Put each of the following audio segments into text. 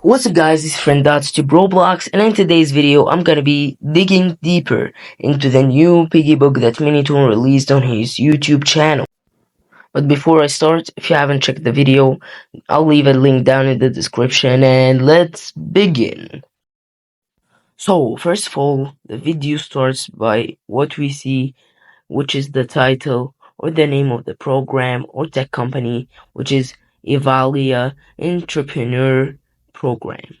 What's up guys, it's friend Dots to Roblox, and in today's video I'm gonna be digging deeper into the new Piggy book that Minitoon released on his YouTube channel. But before I start, if you haven't checked the video, I'll leave a link down in the description and let's begin. So first of all, the video starts by what we see, which is the title or the name of the program or tech company, which is Evalia Entrepreneur Program,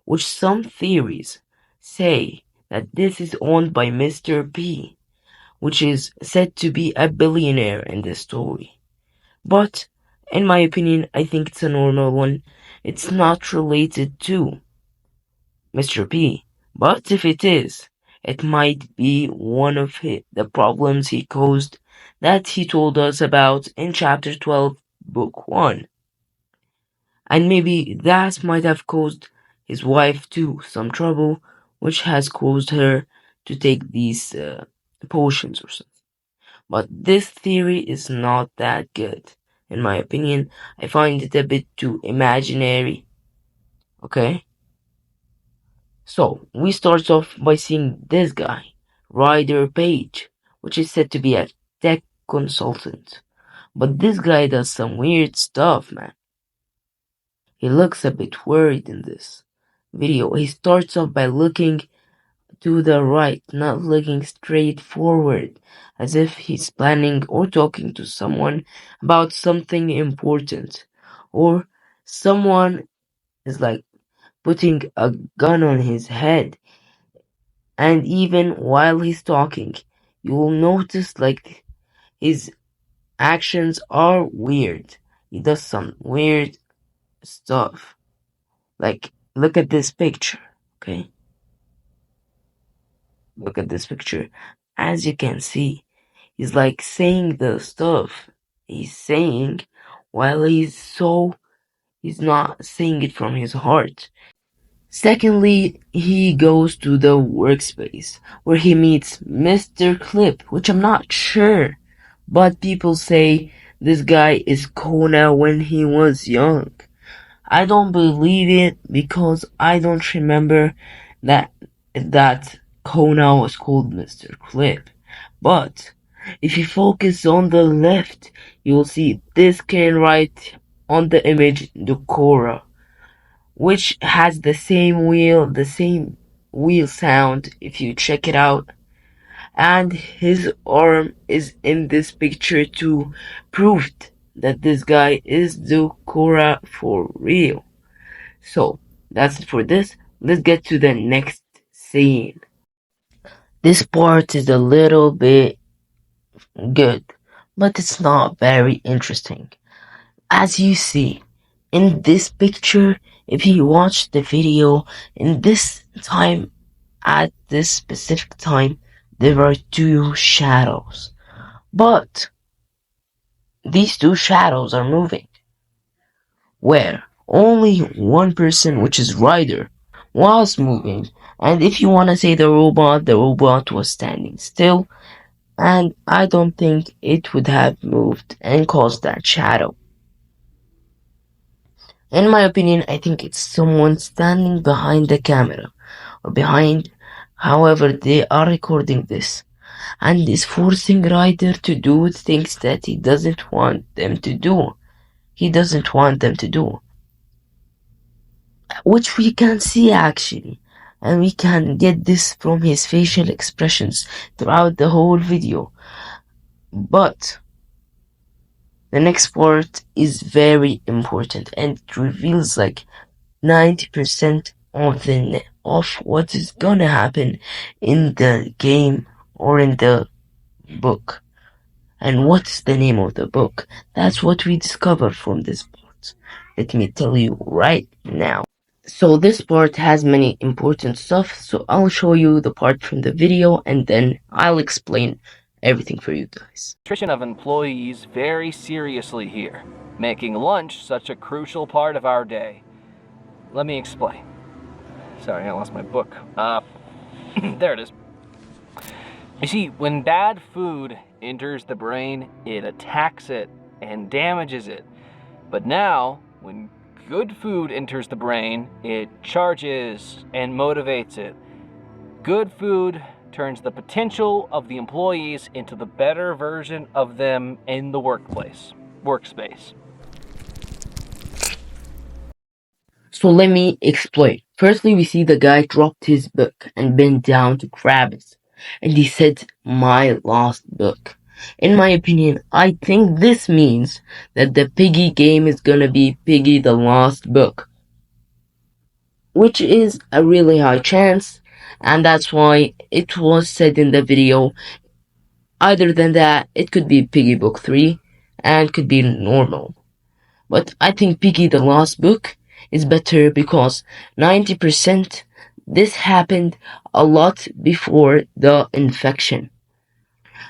which some theories say that this is owned by Mr. P, which is said to be a billionaire in the story. But, in my opinion, I think it's a normal one. It's not related to Mr. P. But if it is, it might be one of the problems he caused that he told us about in Chapter 12, Book 1. And maybe that might have caused his wife too some trouble, which has caused her to take these potions or something. But this theory is not that good. In my opinion, I find it a bit too imaginary. Okay? So, we start off by seeing this guy, Ryder Page, which is said to be a tech consultant. But this guy does some weird stuff, man. He looks a bit worried in this video. He starts off by looking to the right, not looking straight forward, as if he's planning or talking to someone about something important. Or someone is like putting a gun on his head. And even while he's talking, you will notice like his actions are weird. He does some weird stuff. Like, look at this picture, okay? Look at this picture. As you can see, he's like saying the stuff he's saying while he's not saying it from his heart. Secondly, he goes to the workspace where he meets Mr. Clip, which I'm not sure, but people say this guy is Kona when he was young. I don't believe it because I don't remember that Kona was called Mr. Clip. But if you focus on the left, you will see this can right on the image Decora, which has the same wheel sound if you check it out. And his arm is in this picture to prove that this guy is Decora for real. So, that's it for this. Let's get to the next scene. This part is a little bit good, but it's not very interesting. As you see, in this picture, if you watch the video, in this time, at this specific time, there are two shadows. But these two shadows are moving, where only one person, which is Ryder, was moving. And if you want to say the robot was standing still, and I don't think it would have moved and caused that shadow. In my opinion, I think it's someone standing behind the camera, or behind however they are recording this, and is forcing Ryder to do things that he doesn't want them to do. He doesn't want them to do. Which we can see actually, and we can get this from his facial expressions throughout the whole video. But the next part is very important, and it reveals like 90% of what is gonna happen in the game or in the book. And what's the name of the book? That's what we discover from this part. Let me tell you right now. So this part has many important stuff, so I'll show you the part from the video and then I'll explain everything for you guys. Nutrition of employees very seriously here, making lunch such a crucial part of our day. Let me explain. Sorry, I lost my book. There it is. You see, when bad food enters the brain, it attacks it and damages it. But now, when good food enters the brain, it charges and motivates it. Good food turns the potential of the employees into the better version of them in the workspace. So let me explain. Firstly, we see the guy dropped his book and bent down to grab it. And he said, "My lost book." In my opinion, I think this means that the Piggy game is gonna be Piggy the Lost Book, which is a really high chance, and that's why it was said in the video. Other than that, it could be Piggy Book 3 and could be normal. But I think Piggy the Lost Book is better because 90% this happened a lot before the infection.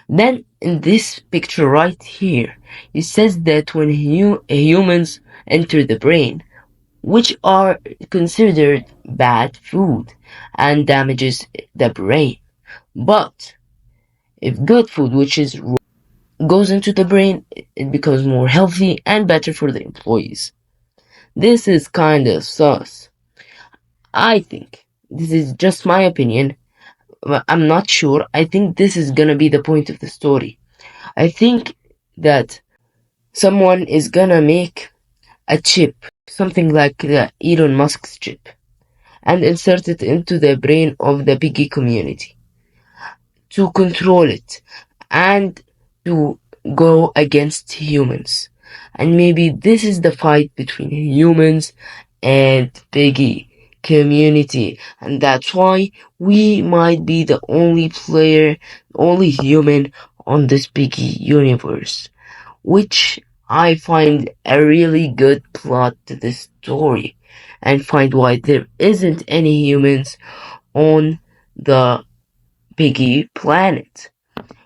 Then in this picture right here, it says that when humans enter the brain, which are considered bad food and damages the brain. But if good food, which is goes into the brain, it becomes more healthy and better for the employees. This is kind of sus. I think this is just my opinion. But I'm not sure. I think this is gonna be the point of the story. I think that someone is gonna make a chip, something like the Elon Musk's chip, and insert it into the brain of the piggy community to control it and to go against humans. And maybe this is the fight between humans and piggy community, and that's why we might be the only player, only human on this piggy universe, which I find a really good plot to this story, and find why there isn't any humans on the piggy planet,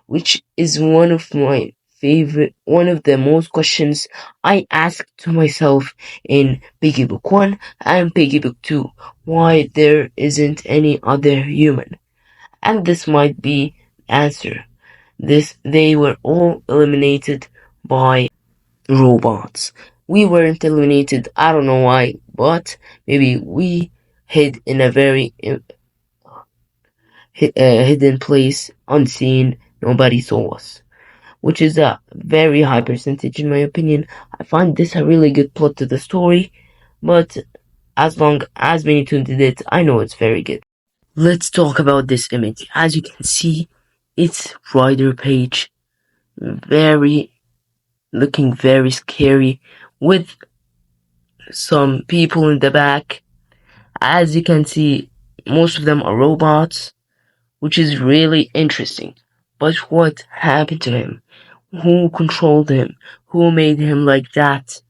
which is one of the most questions I asked to myself in Piggy Book 1 and Piggy Book 2, why there isn't any other human. And this might be the answer. They were all eliminated by robots. We weren't eliminated, I don't know why, but maybe we hid in a very hidden place, unseen, nobody saw us, which is a very high percentage in my opinion. I find this a really good plot to the story, but as long as Minitoon did it, I know it's very good. Let's talk about this image. As you can see, it's Rider Page, looking very scary, with some people in the back. As you can see, most of them are robots, which is really interesting. But what happened to him? Who controlled him? Who made him like that?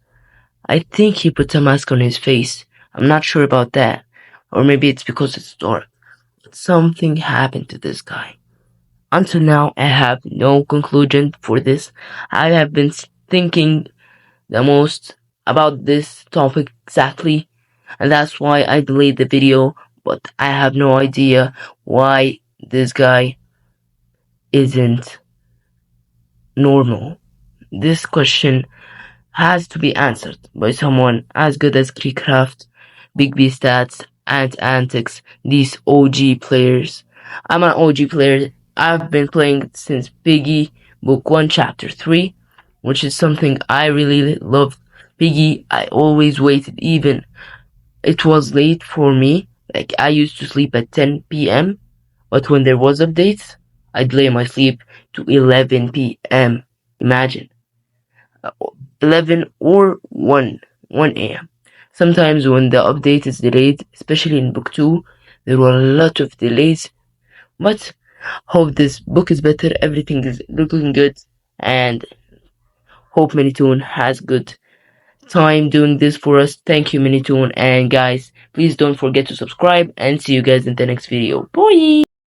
I think he put a mask on his face. I'm not sure about that. Or maybe it's because it's dark. But something happened to this guy. Until now, I have no conclusion for this. I have been thinking the most about this topic exactly, and that's why I delayed the video, but I have no idea why this guy isn't normal. This question has to be answered by someone as good as Creecraft, Big B Stats, and Antics, these OG players. I'm an OG player. I've been playing since Piggy Book 1 Chapter 3, which is something I really loved. Piggy, I always waited even it was late for me. Like I used to sleep at 10 p.m. But when there was updates, I'd delay my sleep to 11 p.m. Imagine. 11 or 1 a.m. Sometimes when the update is delayed, especially in book 2, there were a lot of delays. But hope this book is better, everything is looking good, and hope Minitoon has good time doing this for us. Thank you, Minitoon, and guys, please don't forget to subscribe, and see you guys in the next video. Bye!